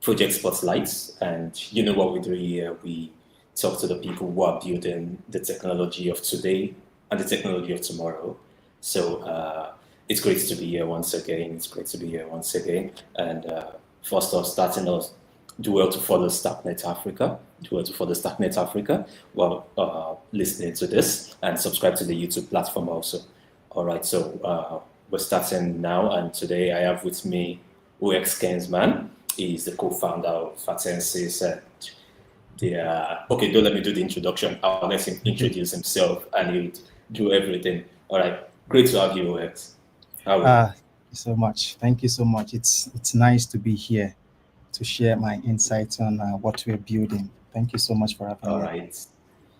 project spotlights. And you know what we do here? We talk to the people who are building the technology of today and the technology of tomorrow. So it's great to be here once again. It's great to be here once again. And first off, starting us, do well to follow Starknet Africa. Do well to follow Starknet Africa while listening to this, and subscribe to the YouTube platform also. All right, so we're starting now, and today I have with me UX Kingsman. He's the co-founder of AttenSys, and okay, don't let me do the introduction. I'll let him introduce himself, and he'll do everything. All right, great to have you, UX. How are you? So much. Thank you so much. It's nice to be here to share my insights on what we're building. Thank you so much for having All me. right.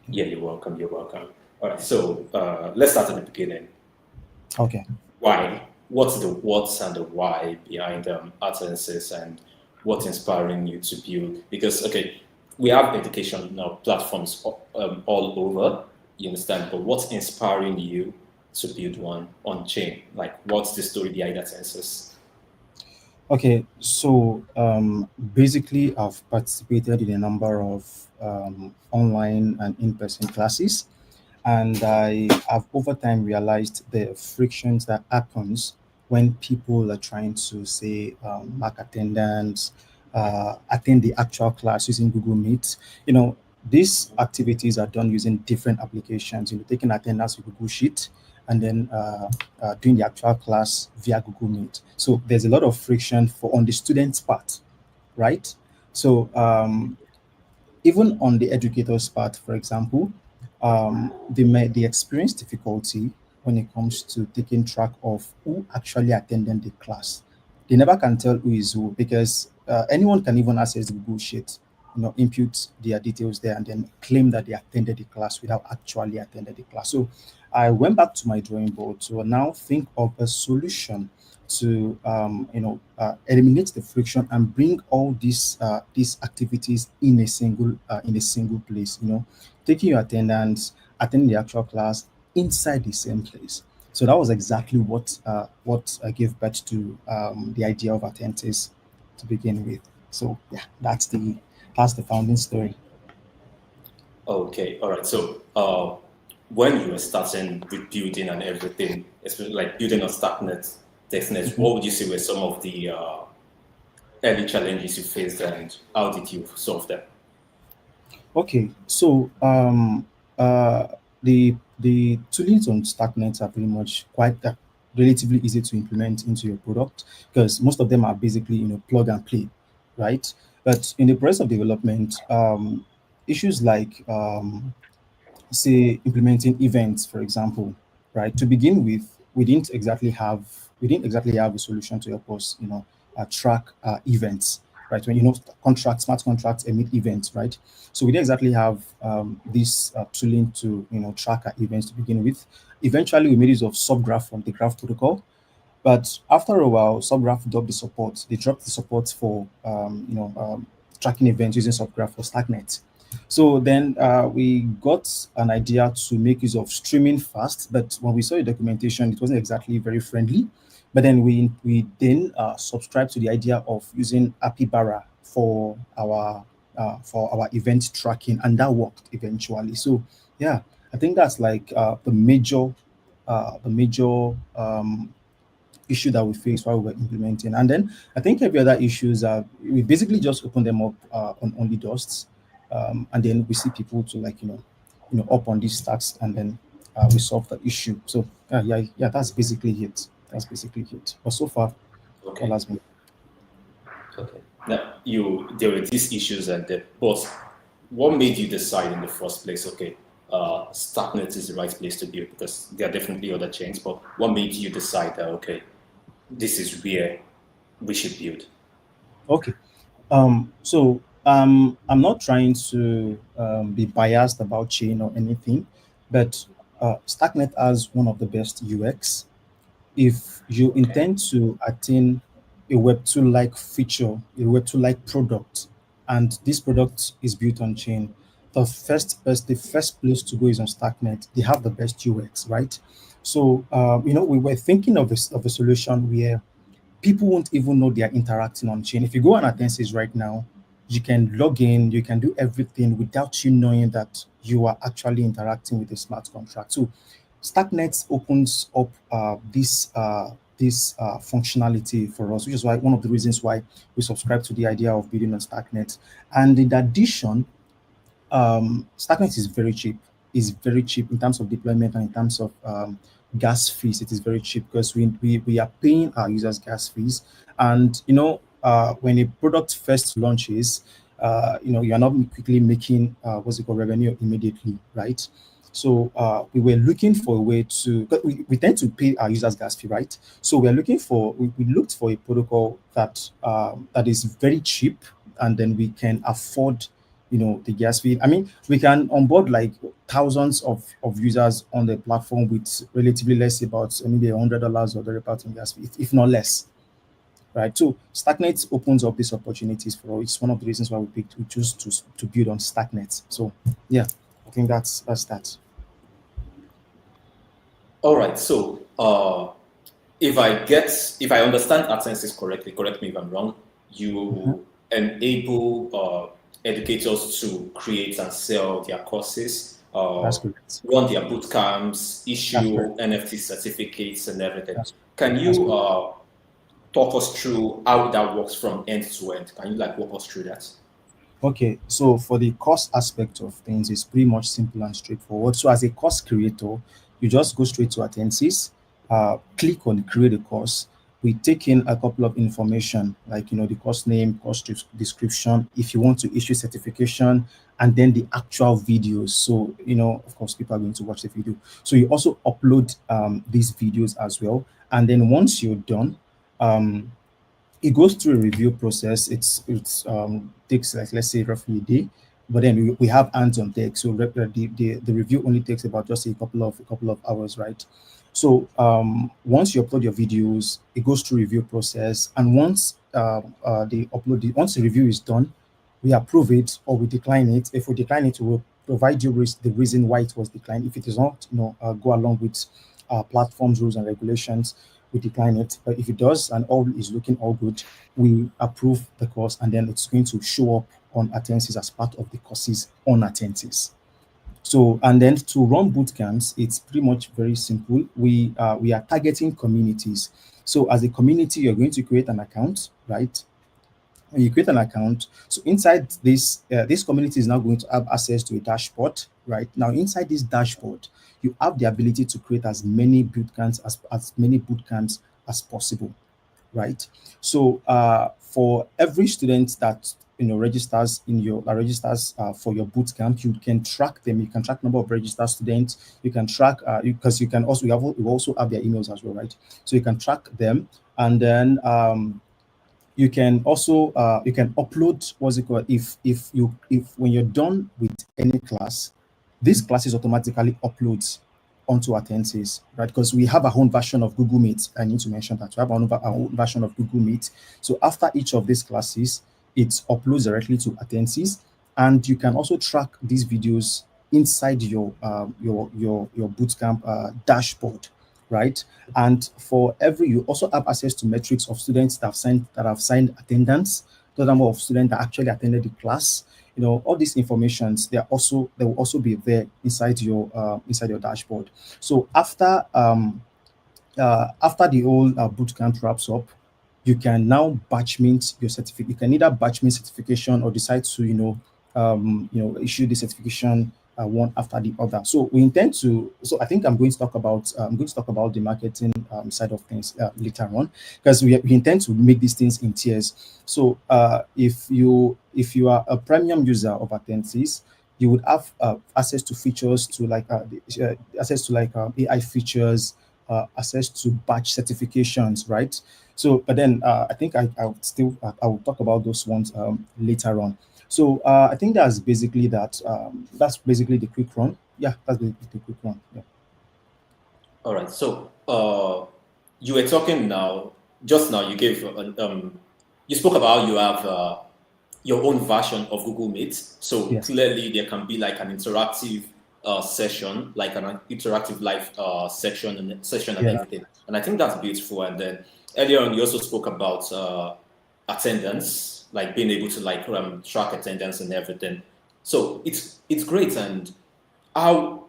Yeah, you're welcome. You're welcome. All right, so let's start at the beginning. Okay. Why? What's the what's and the why behind AttenSys, and what's inspiring you to build? Because okay, we have educational platforms all over, you understand, but what's inspiring you to build one on chain? Like, what's the story behind AttenSys? Okay. So basically, I've participated in a number of online and in-person classes, and I have over time realized the frictions that happens when people are trying to say mark attendance, attend the actual class using Google Meet. These activities are done using different applications. Taking attendance with Google Sheet, and then doing the actual class via Google Meet. So there's a lot of friction for on the student's part, right? So even on the educator's part, for example, they experience difficulty when it comes to taking track of who actually attended the class. They never can tell who is who because anyone can even access the Google Sheet, input their details there and then claim that they attended the class without actually attended the class. So I went back to my drawing board to now think of a solution to eliminate the friction and bring all these activities in a single place. Taking your attendance, attending the actual class inside the same place. So that was exactly what gave birth to the idea of Attentis to begin with. So yeah, that's the founding story. Okay, all right. So when you were starting with building and everything, especially like building on Starknet, testnet, Mhm. what would you say were some of the early challenges you faced, and how did you solve them? Okay, so the toolings on Starknet are pretty much quite relatively easy to implement into your product because most of them are basically plug and play, right? But in the process of development, issues like say implementing events, for example, right? To begin with, we didn't exactly have a solution to help us, track events, right? When smart contracts emit events, right? So we didn't exactly have this tooling to track our events to begin with. Eventually, we made use of Subgraph from the Graph protocol, but after a while, Subgraph dropped the support. They dropped the support for tracking events using Subgraph for Starknet. So then we got an idea to make use of streaming fast, but when we saw the documentation, it wasn't exactly very friendly. But then we subscribed to the idea of using Apibara for our event tracking, and that worked eventually. So yeah, I think that's like the major issue that we faced while we were implementing. And then I think every other issues are we basically just open them up on only dusts, and then we see people to like up on these stacks, and then we solve the issue. So yeah, that's basically it. That's basically it. But so far, all Okay, has been okay. Now you there were these issues, and but what made you decide in the first place? Okay, Starknet is the right place to build, because there are definitely other chains, but what made you decide that okay, this is where we should build? okay. So I'm not trying to be biased about chain or anything, but Starknet has one of the best UX. If you Okay. intend to attain a Web2 like feature, a Web2 like product, and this product is built on chain, the first place to go is on Starknet. They have the best UX, right? So we were thinking of a solution where people won't even know they are interacting on chain. If you go on AttenSys right now, you can log in, you can do everything without you knowing that you are actually interacting with a smart contract. So Starknet opens up this functionality for us, which is why one of the reasons why we subscribe to the idea of building on Starknet. And in addition, Starknet is very cheap. Is very cheap in terms of deployment and in terms of gas fees. It is very cheap because we are paying our users gas fees, and when a product first launches, you are not quickly making what's it called revenue immediately, right? So we were looking for a way to, 'cause we tend to pay our users gas fee, right? So we looked for a protocol that is very cheap, and then we can afford the gas fee. I mean, we can onboard like thousands of users on the platform with relatively less, about maybe $100 or thereabouts in gas fee, if not less, right? So Starknet opens up these opportunities for us. It's one of the reasons why we choose to build on Starknet. So yeah, I think that's that. All right. So if I understand AttenSys correctly, correct me if I'm wrong, Mhm. you enable educators to create and sell their courses, That's correct. run their boot camps, That's correct. issue NFT certificates and everything. That's Can that's you correct. talk us through how that works from end to end? Can you like walk us through that? Okay, so for the course aspect of things, it's pretty much simple and straightforward. So as a course creator, you just go straight to AttenSys, click on create a course. We take in a couple of information like the course name, description, if you want to issue certification, and then the actual videos. So of course, people are going to watch the video. So you also upload these videos as well, and then once you're done, um, it goes through a review process. It's takes like, let's say, roughly a day, but then we have hands on deck. So the review only takes about just a couple of hours, right? So once you upload your videos, it goes through review process, and once the review is done, we approve it or we decline it. If we decline it, we will provide you with the reason why it was declined. If it does not, go along with platforms rules and regulations, we decline it. But if it does and all is looking all good, we approve the course, and then it's going to show up on AttenSys as part of the courses on AttenSys. So, and then to run boot camps, it's pretty much very simple. We are targeting communities. So as a community, you're going to create an account, right? When you create an account, so inside this community is now going to have access to a dashboard. Right now, inside this dashboard, you have the ability to create as many boot camps as possible, right? So for every student that registers for your boot camp, you can track them. You can track number of registered students. You can track because you can also you also have their emails as well, right? So you can track them, and then you can also you can upload, what's it called, if when you're done with any class, this class is automatically uploads onto AttenSys, right? Because we have our own version of Google Meet. I need to mention that we have our own version of Google Meet. So after each of these classes, it uploads directly to AttenSys, and you can also track these videos inside your bootcamp dashboard, right? And for every, you also have access to metrics of students that have signed attendance, the number of students that actually attended the class. All these informations, they will also be there inside your dashboard. So after the whole bootcamp wraps up, you can now batchmint your certificate. You can either batchmint certification or decide to, issue the certification one after the other. So we intend to. So I think I'm going to talk about the marketing side of things later on, because we intend to make these things in tiers. So if you are a premium user of AttenSys, you would have access to features to like access to like AI features, access to batch certifications, right? So, but then I think I will talk about those ones later on. So I think that's basically that. That's basically the quick run. Yeah, that's basically the quick run. Yeah. All right. So you were talking now, just now, you spoke about you have your own version of Google Meet. So Yes. clearly there can be like an interactive session, like an interactive live session and Yeah. everything. And I think that's beautiful. And then earlier on, you also spoke about attendance, like being able to like track attendance and everything. So it's great. And how,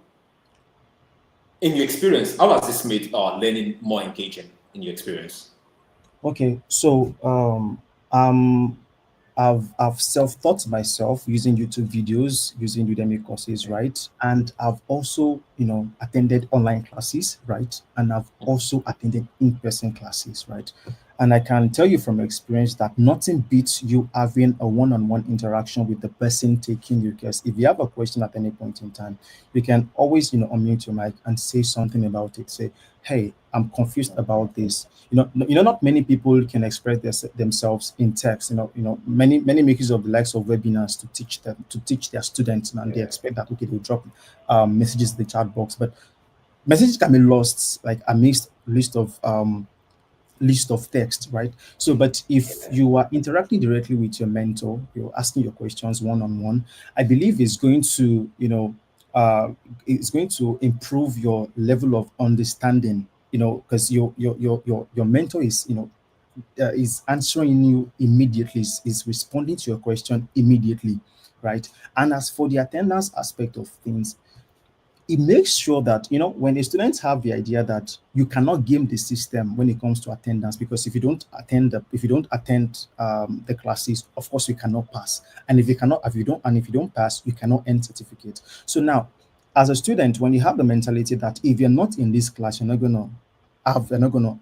in your experience, how has this made learning more engaging in your experience? Okay, so um, I've self-taught myself using YouTube videos, using Udemy courses, Okay. right? And I've also, attended online classes, right? And I've also attended in-person classes, right? And I can tell you from experience that nothing beats you having a one-on-one interaction with the person taking your course. If you have a question at any point in time, you can always, unmute your mic and say something about it. Say, hey, I'm confused about this. Not many people can express themselves in text. Many make use of the likes of webinars to teach their students, and they Yeah. expect that okay, they'll drop messages in the chat box, but messages can be lost like amidst list of text, right? So, but if Yeah. you are interacting directly with your mentor, you're asking your questions one on one, I believe it's going to, it's going to improve your level of understanding, because your mentor is, is answering you immediately, is responding to your question immediately, right? And as for the attendance aspect of things, it makes sure that when the students have the idea that you cannot game the system when it comes to attendance, because if you don't attend the classes, of course you cannot pass. And if you don't pass, you cannot earn certificate. So now, as a student, when you have the mentality that if you're not in this class, you're not gonna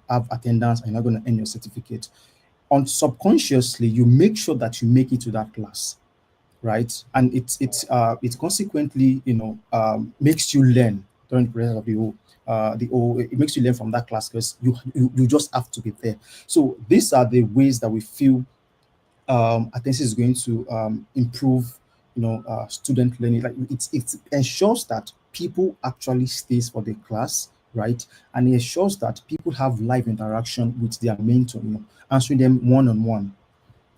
have attendance and you're not gonna earn your certificate, on subconsciously you make sure that you make it to that class, right? And it consequently, makes you learn during the process of the whole. It makes you learn from that class because you just have to be there. So these are the ways that we feel AttenSys is going to improve, student learning. Like it ensures that people actually stays for the class, right? And it ensures that people have live interaction with their mentor, answering them one on one,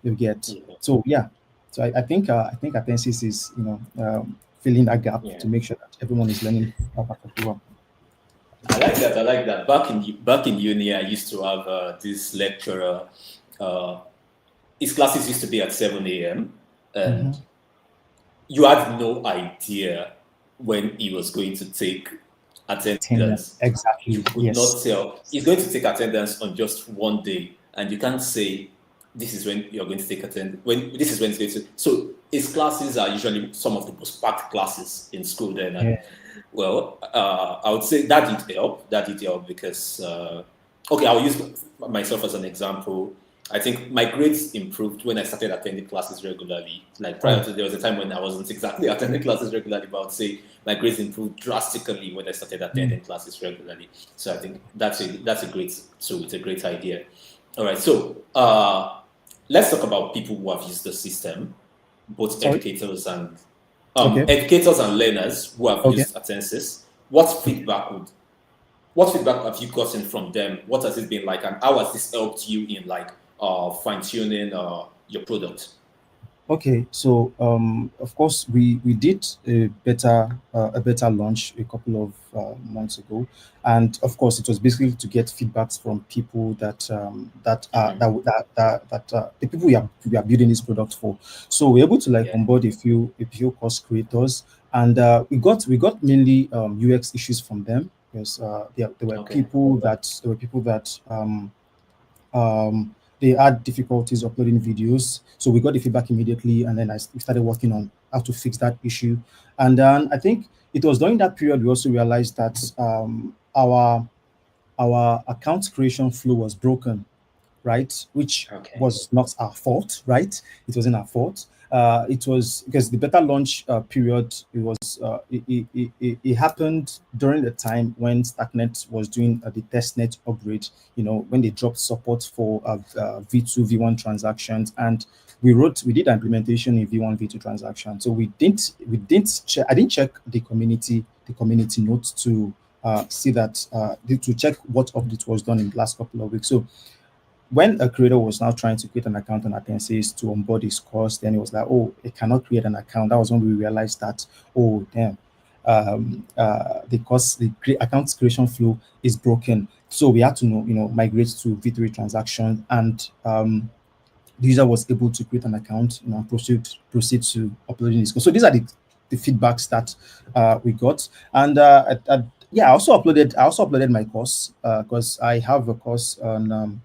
you get. Yeah. So yeah, so I think AttenSys is filling that gap Yeah. to make sure that everyone is learning perfectly well. I like that. I like that. Back in uni, I used to have this lecturer. Uh, his classes used to be at 7 a.m. Mm-hmm. and you had no idea when he was going to take Attendance, attendance. You exactly. could Yes. not tell. He's going to take attendance on just one day, and you can't say this is when you're going to take attendance. When this is when it's going to. So his classes are usually some of the most packed classes in school. Then, and Yeah. well, I would say that did help. That did help because okay, I'll use myself as an example. I think my grades improved when I started attending classes regularly. Like prior Oh. to, there was a time when I wasn't exactly attending classes regularly, but I would say my grades improved drastically when I started Mm. attending classes regularly. So I think that's a great tool. It's a great idea. All right, so let's talk about people who have used the system, both Sorry. Okay. educators and learners who have Okay. used AttenSys. What feedback have you gotten from them? What has it been like, and how has this helped you in like fine tuning your product? Okay, so of course we did a better launch a couple of months ago, and of course it was basically to get feedbacks from people Hmm. that the people we are building this product for. So we're able to like Yeah. onboard a few course creators, and we got mainly UX issues from them because there were Okay. people that they had difficulties uploading videos. So we got the feedback immediately, and then we started working on how to fix that issue. And then I think it was during that period we also realized that our account creation flow was broken, right? Which Okay. was not our fault, right? It wasn't our fault. It was because the beta launch period, it happened during the time when Starknet was doing the testnet upgrade. When they dropped support for V2 V1 transactions, and we did implementation in V1 V2 transaction. So we didn't check. I didn't check the community notes to see that to check what update was done in the last couple of weeks. So when a creator was now trying to create an account on AttenSys to onboard his course, then it was like, oh, it cannot create an account. That was when we realized that, oh, damn. the account creation flow is broken. So we had to migrate to V3 transaction, and the user was able to create an account, and proceed to uploading this code. So these are the feedbacks that we got. And yeah, I also uploaded my course, because I have a course on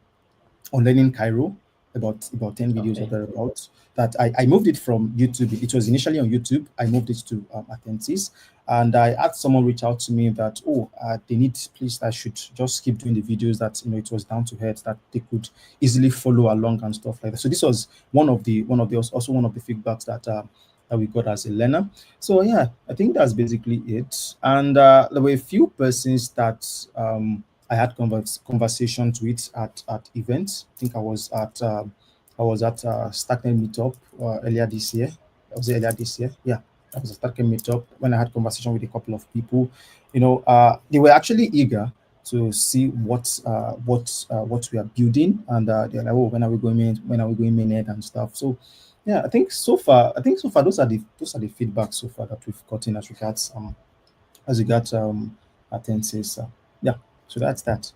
learning Cairo, about 10 videos or Okay. thereabouts. That I moved it from YouTube. It was initially on YouTube. I moved it to AttenSys, and I had someone reach out to me that, oh, they need, please, I should just keep doing the videos, that it was down to earth, that they could easily follow along and stuff like that. So this was one of the also one of the feedbacks that we got as a learner. So yeah, I think that's basically it. And there were a few persons that I had conversations with at events. I think I was at Starknet meetup earlier this year. That was earlier this year. Yeah, I was at Starknet meetup when I had conversation with a couple of people. They were actually eager to see what we are building, and they're like, oh, when are we going mainnet and stuff. So yeah, I think so far those are the feedbacks so far that we've gotten as regards AttenSys. Yeah, so that's that.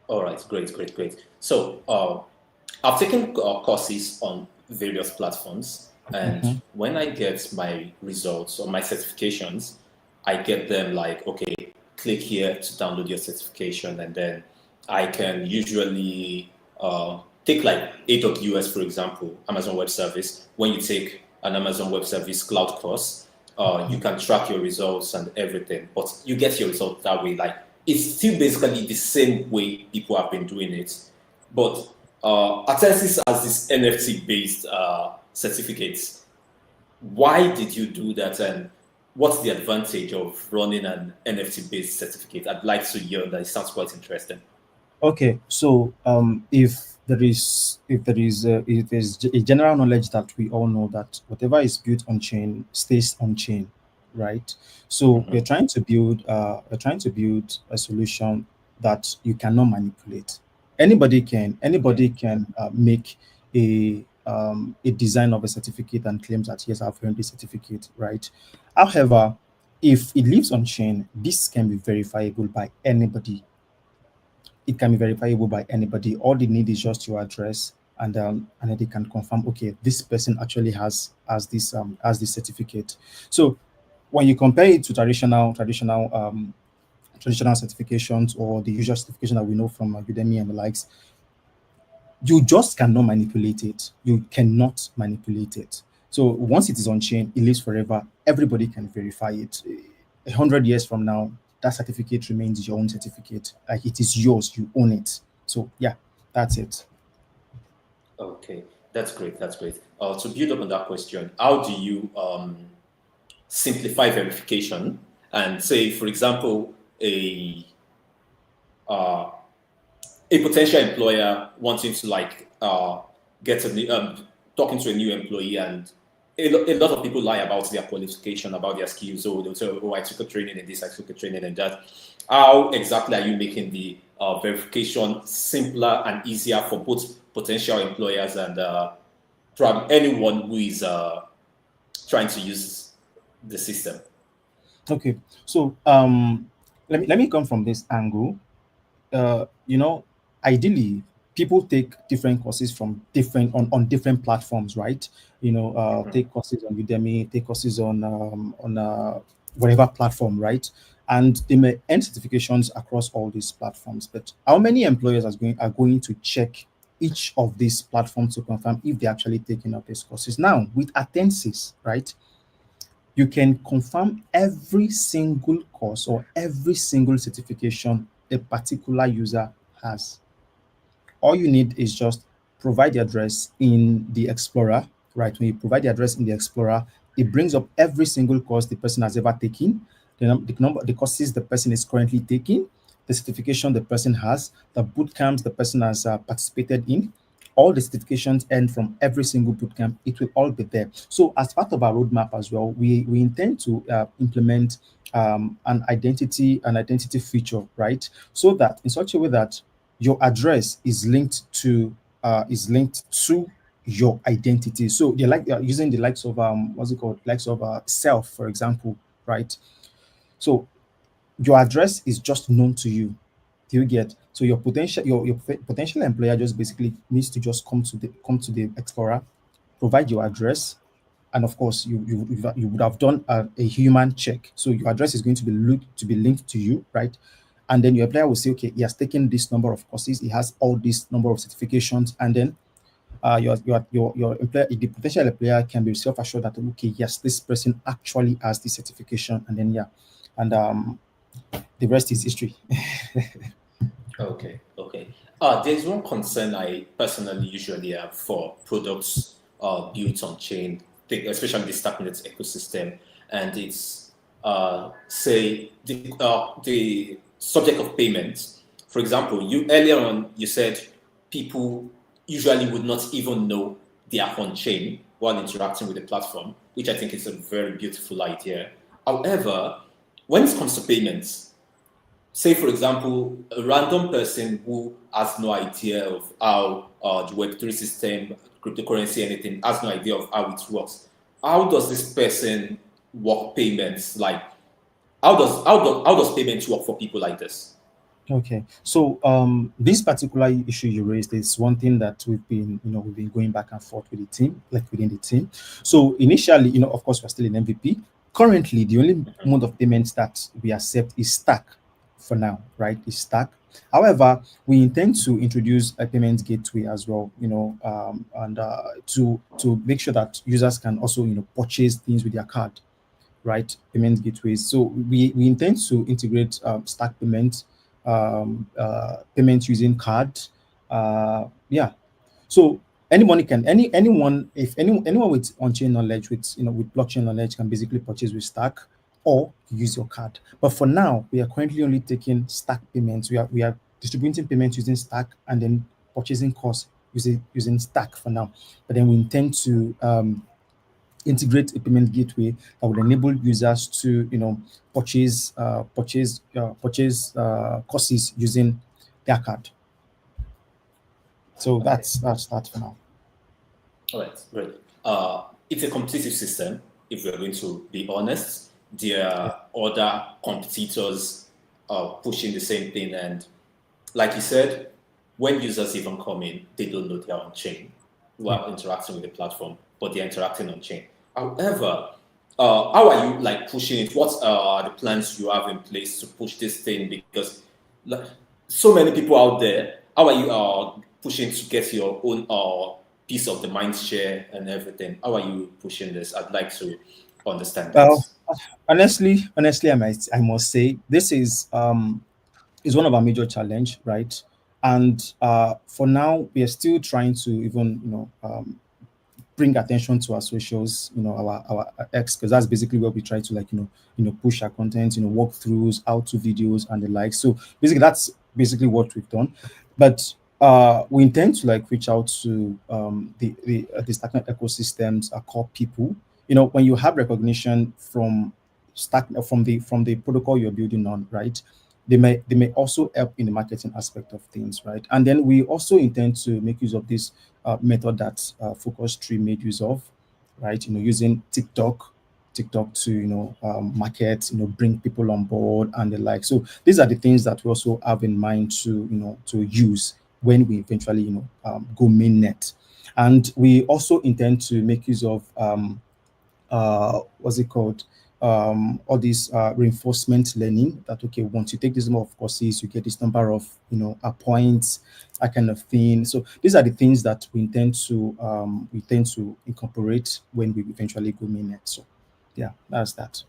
All right, great, great, great. So, I've taken courses on various platforms, and Mhm. when I get my results or my certifications, I get them like, okay, click here to download your certification, and then I can usually take like AWS, for example, Amazon Web Service. When you take an Amazon Web Service cloud course, you can track your results and everything, but you get your results that way. Like it's still basically the same way people have been doing it, but AttenSys has this NFT based certificates. Why did you do that, and what's the advantage of running an NFT based certificate? I'd like to hear that. It sounds quite interesting. Okay, so if there's a general knowledge that we all know, that whatever is built on chain stays on chain, right? So we're Mhm. trying to build a solution that you cannot manipulate. Anybody can make a design of a certificate and claims that, yes, I've earned this certificate, right? However, if it lives on chain, this can be verifiable by anybody. It can be verifiable by anybody. All they need is just your address, and then they can confirm, okay, this person actually has this certificate. So when you compare it to traditional certifications, or the usual certification that we know from Udemy and the likes, you just cannot manipulate it. You cannot manipulate it. So once it is on chain, it lives forever. Everybody can verify it. 100 years from now, that certificate remains your own certificate. Like, it is yours. You own it. So yeah, that's it. Okay, that's great. That's great. To build up on that question, how do you simplify verification? And say, for example, uh, a potential employer wanting to like get a new, talking to a new employee, and a lot of people lie about their qualification, about their skills. So they'll say, oh, I took a training in this, I took a training in that. How exactly are you making the verification simpler and easier for both potential employers and anyone who is trying to use the system? Okay. So let me come from this angle. uh, you know, Ideally, people take different courses from on different platforms, right? Mhm. Take courses on Udemy, take courses on whatever platform, right? And they may earn certifications across all these platforms. But how many employers are going to check each of these platforms to confirm if they're actually taking up these courses? Now, with AttenSys, right? You can confirm every single course or every single certification a particular user has. All you need is just provide the address in the Explorer, right? When you provide the address in the Explorer, it brings up every single course the person has ever taken, the courses the person is currently taking, the certification the person has, the boot camps the person has participated in, all the certifications earned from every single bootcamp. It will all be there. So as part of our roadmap as well, we intend to implement an identity feature, right? So that in such a way that your address is linked to your identity. So they like using the likes of what's it called, likes of self, for example. right? So your address is just known to you. Do you get? So your potential employer just basically needs to just come to the Explorer, provide your address, and of course you would have done a human check. So your address is going to be linked to you, right? And then your employer will say, okay, he has taken this number of courses, he has all this number of certifications, and then your employer, the potential employer, can be self assured that okay, yes, this person actually has the certification, and then yeah, and the rest is history. Okay, okay. There's one concern I personally usually have for products built on chain, especially the Starknet ecosystem, and it's say the subject of payment. For example, you earlier on you said people usually would not even know they are on chain while interacting with the platform, which I think is a very beautiful idea. However, when it comes to payments, say for example a random person who has no idea of how the web3 system, cryptocurrency, anything, has no idea of how it works, how does this person work payments, like how does payments work for people like this? Okay, so this particular issue you raised is one thing that we've been going back and forth with the team, like within the team. So initially, of course, we're still in MVP. Currently, the only mode of payments that we accept is Stack for now, right? Is Stack. However, we intend to introduce a payment gateway as well, and to make sure that users can also, purchase things with their card, right? Payment gateways. So we intend to integrate Stack payment using card. Yeah. So anyone, if anyone with on-chain knowledge, with blockchain knowledge, can basically purchase with Stack or use your card. But for now, we are currently only taking Stack payments. We are distributing payments using Stack, and then purchasing costs using Stack for now. But then we intend to integrate a payment gateway that would enable users to purchase courses using their card. So Okay. that's that for now. All right, great. It's a competitive system, if we're going to be honest. There Yeah. are other competitors pushing the same thing. And like you said, when users even come in, they don't know they're on chain Yeah. while interacting with the platform, but they're interacting on chain. However, how are you like pushing it? What are the plans you have in place to push this thing? Because like, so many people out there, how are you pushing to get your own piece of the mind share and everything? How are you pushing this? I'd like to understand that. Well, honestly, I must say this is one of our major challenge, right? And for now, we are still trying to even bring attention to our socials, our X, because that's basically where we try to push our content, walkthroughs, how to videos and the like. So basically that's basically what we've done. But we intend to reach out to the Starknet ecosystems, our core people. When you have recognition from from the protocol you're building on, right? They may also help in the marketing aspect of things, right? And then we also intend to make use of this method that Focus Tree made use of, right? Using TikTok to market, bring people on board and the like. So these are the things that we also have in mind to use when we eventually go mainnet. And we also intend to make use of what's it called, all this reinforcement learning, that okay, once you take this number of courses, you get this number of points, that kind of thing. So these are the things that we intend to incorporate when we eventually go mainnet. So yeah, that's that.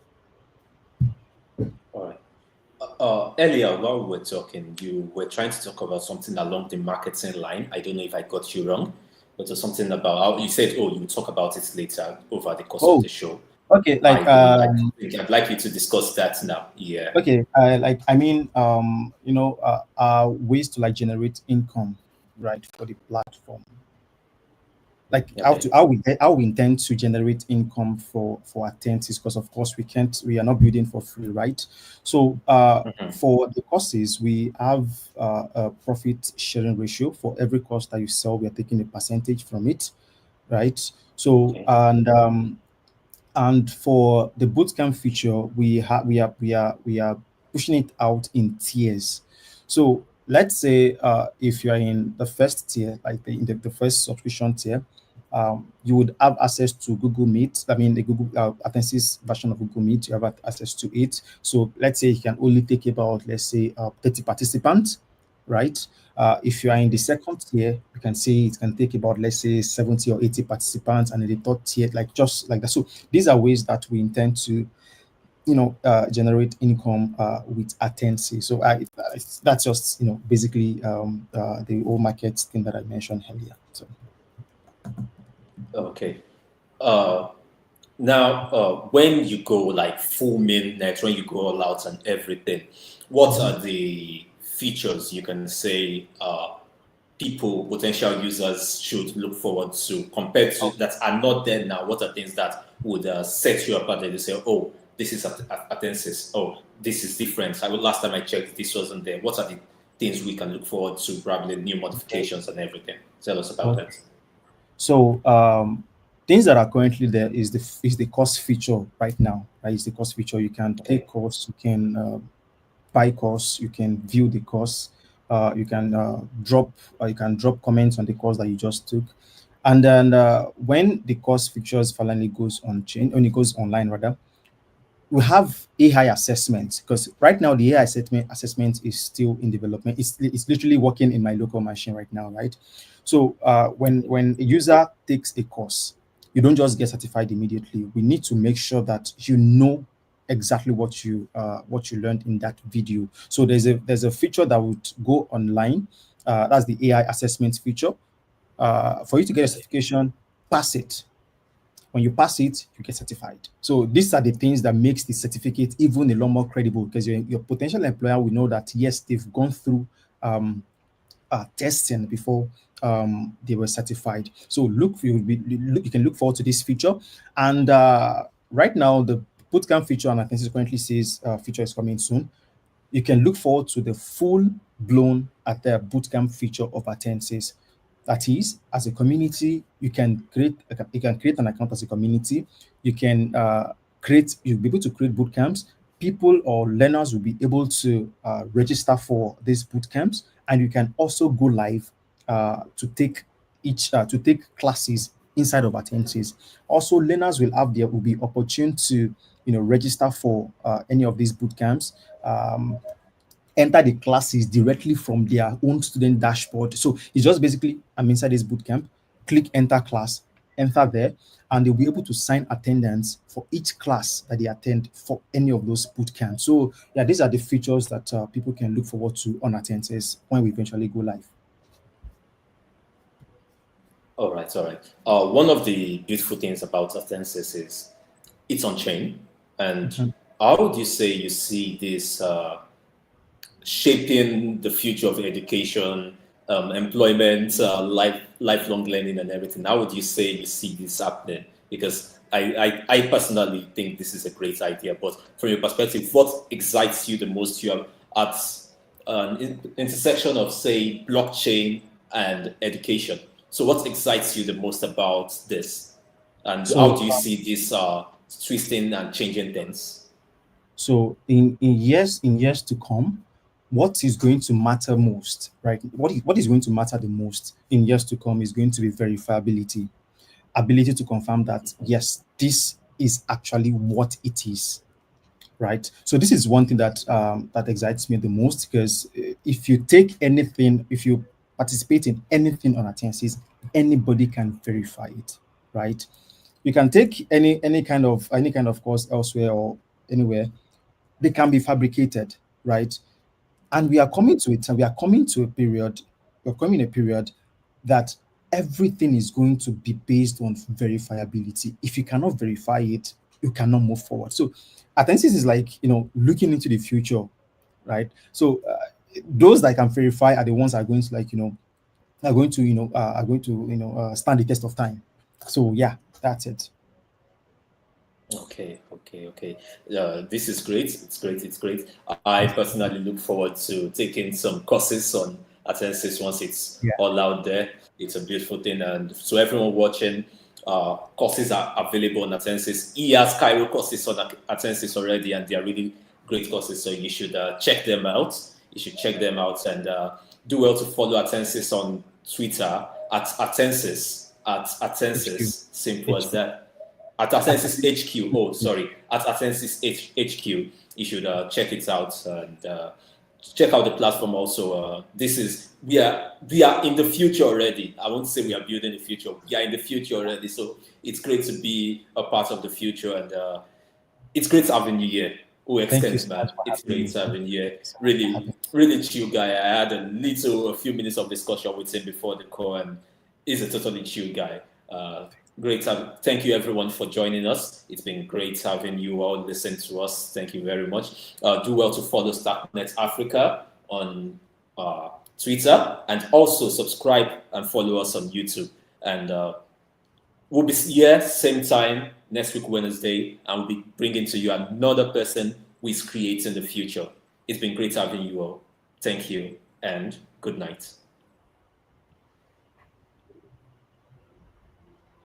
All right. Earlier, while we were talking, you were trying to talk about something along the marketing line. I don't know if I got you wrong, but it was something about how you said, "Oh, you will talk about it later over the course of Oh, the show." okay, I would like to think I'd like you to discuss that now. Yeah. okay, ways to generate income, right, for the platform, like Okay. how we intend to generate income for AttenSys, because of course we are not building for free, right? So Mhm. for the courses, we have a profit sharing ratio. For every course that you sell, we are taking a percentage from it, right? So Okay. and And for the bootcamp feature, we are pushing it out in tiers. So let's say if you are in the first tier, like the first subscription tier, you would have access to Google Meet. I mean, the Google AttenSys version of Google Meet. You have access to it. So let's say you can only take about, let's say, 30 participants, right? If you are in the second tier, you can say it can take about, let's say, 70 or 80 participants, and in the third tier, like just like that. So these are ways that we intend to, generate income with AttenSys. So that's just, basically the whole market thing that I mentioned earlier. So Okay. Uh, Now, when you go like full mainnet, when you go all out and everything, what mhm. are the features you can say people, potential users should look forward to compared to Okay. that are not there now? What are things that would set you apart and you say, oh, this is Attensis. Oh, this is different. Last time I checked, this wasn't there. What are the things we can look forward to, probably new Okay. modifications and everything? Tell us about Okay. that. So things that are currently there is the course feature right now. Right, is the course feature. You can take Okay. course, you can buy course, you can view the course, you can drop comments on the course that you just took, and then when the course features finally goes on chain, when it goes online rather, we have AI assessment, because right now the AI assessment is still in development. It's literally working in my local machine right now, right? So when a user takes a course, you don't just get certified immediately. We need to make sure that you know exactly what you learned in that video. So there's a feature that would go online. That's the AI assessment feature. For you to get a Okay. certification, pass it. When you pass it, you get certified. So these are the things that makes the certificate even a lot more credible, because your potential employer will know that yes, they've gone through um, testing before they were certified. So you can look forward to this feature. And right now, the bootcamp feature, and I think it currently says feature is coming soon. You can look forward to the full blown at the bootcamp feature of AttenSys. That is, as a community, you can create an account as a community. You can you'll be able to create bootcamps. People or learners will be able to register for these bootcamps, and you can also go live to take classes inside of AttenSys. Also, learners will be opportune to register for any of these bootcamps, enter the classes directly from their own student dashboard. So it's just basically, I'm inside this bootcamp, click enter class, enter there, and they'll be able to sign attendance for each class that they attend for any of those bootcamps. So yeah, these are the features that people can look forward to on AttenSys when we eventually go live. All right, all right. One of the beautiful things about AttenSys is it's on chain. And Mhm. how would you say you see this shaping the future of education, employment, lifelong learning, and everything? How would you say you see this happening? Because I personally think this is a great idea. But from your perspective, what excites you the most? You are at an intersection of, say, blockchain and education. So, what excites you the most about this? And how So do you see this twisting and changing things? in years to come, what is going to matter most, right? What is going to matter the most in years to come is going to be verifiability, ability to confirm that yes, this is actually what it is, right? So this is one thing that excites me the most, because if you participate in anything on AttenSys, anybody can verify it, right? You can take any kind of course elsewhere or anywhere, they can be fabricated, right? And we are coming to a period, we're coming a period that everything is going to be based on verifiability. If you cannot verify it, you cannot move forward. So Attensis is like, looking into the future, right? So those that can verify are the ones that are going to, like, are going to, stand the test of time. So yeah, that's it. Okay, okay, okay. This is great. It's great. It's great. I personally look forward to taking some courses on AttenSys once it's Yeah. all out there. It's a beautiful thing. And to everyone watching, courses are available on AttenSys. He has Cairo courses on AttenSys already, and they are really great courses. So you should check them out. You should check them out, and do well to follow AttenSys on Twitter at AttenSys, HQ. simple as HQ. that. At AttenSys HQ. Oh, sorry, at AttenSys HQ. You should check it out and check out the platform also. We are in the future already. I won't say we are building the future. We are in the future already. So it's great to be a part of the future, and it's great having you here. Oh, Thank you extend, so man. much for It's having great me. having you here. So much for Really, having me. really chill guy. I had a few minutes of discussion with him before the call, and he's a totally chill guy. Thank you everyone for joining us. It's been great having you all listen to us. Thank you very much. Do well to follow Starknet Africa on Twitter, and also subscribe and follow us on YouTube. And we'll be here same time next week Wednesday, and we'll be bringing to you another person who is creating the future. It's been great having you all. Thank you and good night.